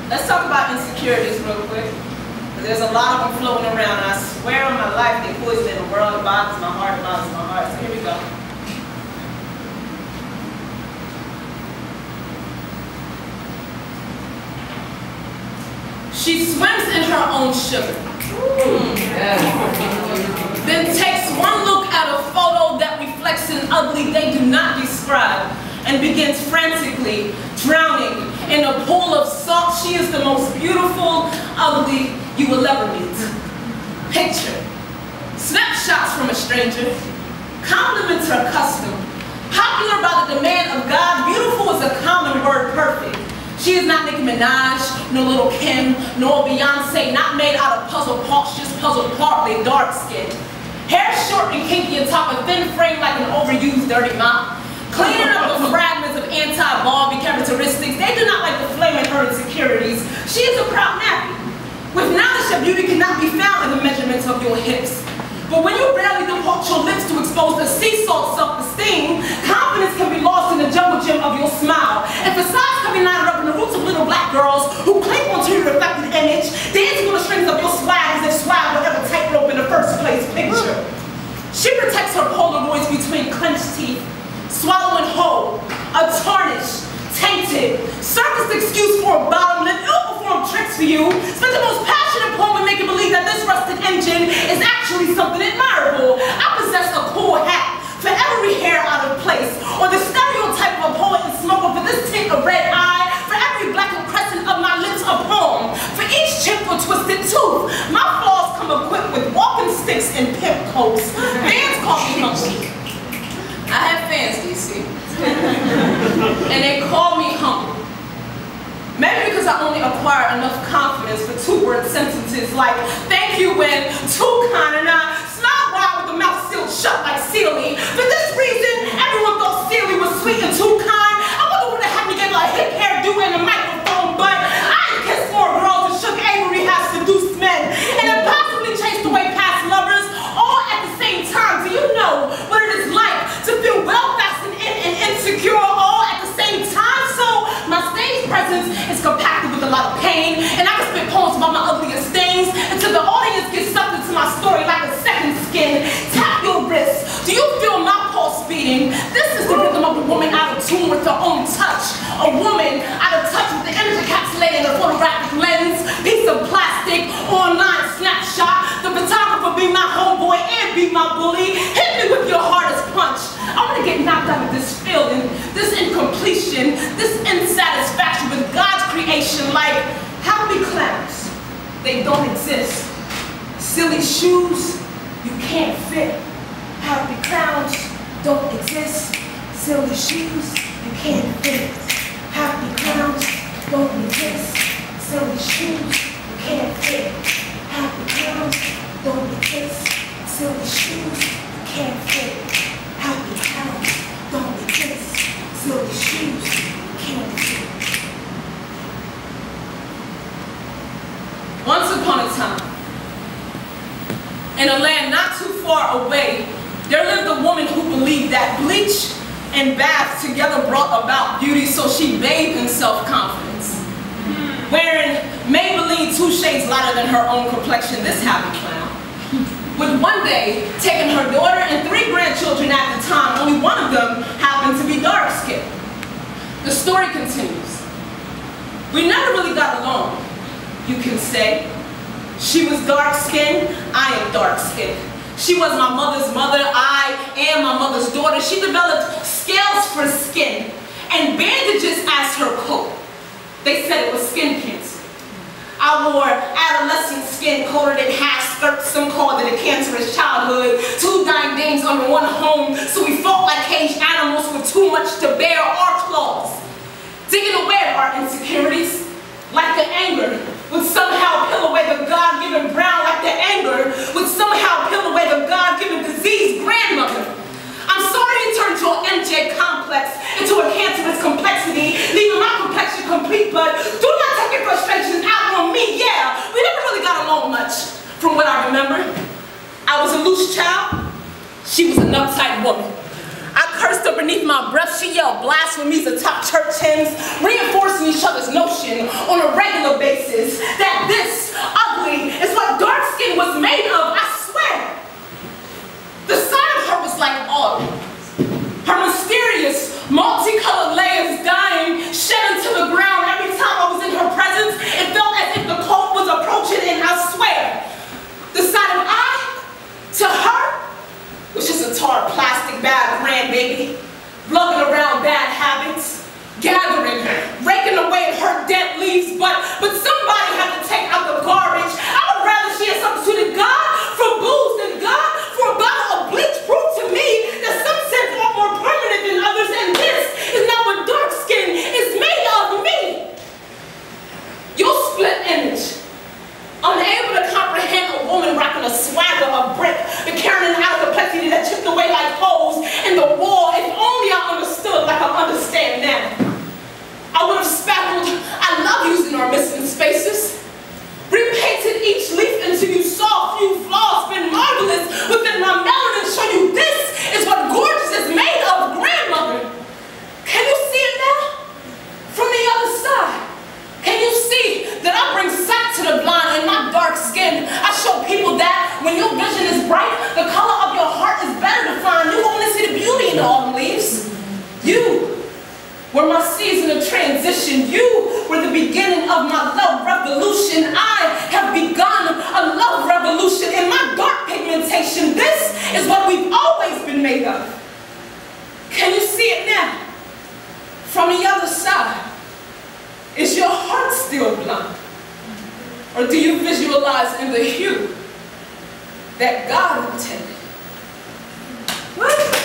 Let's talk about insecurities real quick. There's a lot of them floating around. I swear on my life they poison in the world. It bothers my heart, it bothers my heart. So here we go. She swims in her own sugar. Then takes one look at a photo that reflects an ugly they do not describe and begins frantically drowning in a pool of salt. She is the most beautiful ugly you will ever meet. Picture. Snapshots from a stranger. Compliments are custom. Popular by the demand of God. Beautiful is a common word, perfect. She is not Nicki Minaj, no Lil' Kim, nor Beyonce, not made out of puzzle parts, just puzzle partly dark skin. Hair short and kinky atop a thin frame like an overused dirty mop. Cleaning up the fragments of anti-Barbie characteristics, they do not like the flame in her insecurities. She is a proud nappy. With knowledge that beauty cannot be found in the measurements of your hips. But when you barely depart your lips to expose the sea salt self-esteem, confidence can be lost in the jungle gym of your smile. And facades can be knotted up in the roots of little black girls who cling onto your reflected image, dancing on the strings of your swag as if swag would ever tightrope in the first place picture. She protects her Polaroids between clenched teeth, swallowing whole, a tarnished, tainted, circus excuse for a bottomless, ill-performed tricks for you, spent the most passionate poem in making believe that this rusted engine is actually something admirable. I possess a cool hat for every hair out of place, or the stereotype of a poet and smoker for this tint of red eye, for every black crescent of my lips a poem, for each chipped or twisted tooth. My flaws come equipped with walking sticks and pimp coats. Fans call me humble. I have fans, DC. And they call me humble. Maybe because I only acquire enough confidence for two-word sentences like thank you and too kind, and I smile wide with the mouth sealed shut like Celie. For this reason, everyone thought Celie was sweet and too kind. I wonder what the heck me gave her a hip hairdo and a microphone, but I ain't kissed more girls than Shook Avery has seduced men, and impossibly chased away past lovers, all at the same time. Do you know what it is like to feel well fastened in and insecure all at the same time? So my stage presence is compacted with a lot of pain, and I can spit poems about my ugliest things until the audience gets sucked into my story like a second skin. Tap your wrist. Do you feel my pulse beating? This is the rhythm of a woman out of tune with her own touch. A woman out of touch with the image encapsulated in a photographic lens, piece of plastic, online snapshot. The photographer be my homeboy and be my bully. Hit me with your hardest punch. I want to get knocked out of this feeling, this incompletion, this insatisfaction with God's creation. Like happy clowns, they don't exist. Silly shoes, you can't fit. Happy clowns don't exist. Silly shoes, you can't fit. Happy clowns don't exist. Silly shoes, you can't fit. Happy clowns don't exist. Silly shoes, you can't fit. Happy clowns don't exist. Silly shoes, you can't fit. Once upon a time, in a land not too far away, there lived a woman who believed that bleach and baths together brought about beauty, so she bathed in self-confidence. Wearing Maybelline 2 shades lighter than her own complexion, this happy clown would one day taking her daughter and 3 grandchildren at the time. Only one of them happened to be dark-skinned. The story continues. We never really got along, you can say. She was dark-skinned, I am dark-skinned. She was my mother's mother, I am my mother's daughter. She developed scales for skin and bandages as her coat. They said it was skin cancer. I wore adolescent skin coated in half skirts, some called it a cancerous childhood. 2 dying dames under one home, so we fought like caged animals with too much to bear our claws. Digging away at our insecurities, like the anger would somehow peel away the God-given brown, like the anger would somehow peel away the God-given diseased grandmother. I'm sorry to turn your MJ complex into a cancerous complexity, leaving my complexion complete, but do not take your frustrations out on me. Yeah, we never really got along much. From what I remember, I was a loose child, she was an uptight woman. I cursed her beneath my breath, she yelled blasphemies atop church hymns, reinforcing each other's notion on a regular basis. were my season of transition. You were the beginning of my love revolution. I have begun a love revolution in my dark pigmentation. This is what we've always been made of. Can you see it now? From the other side, is your heart still blind? Or do you visualize in the hue that God intended? What?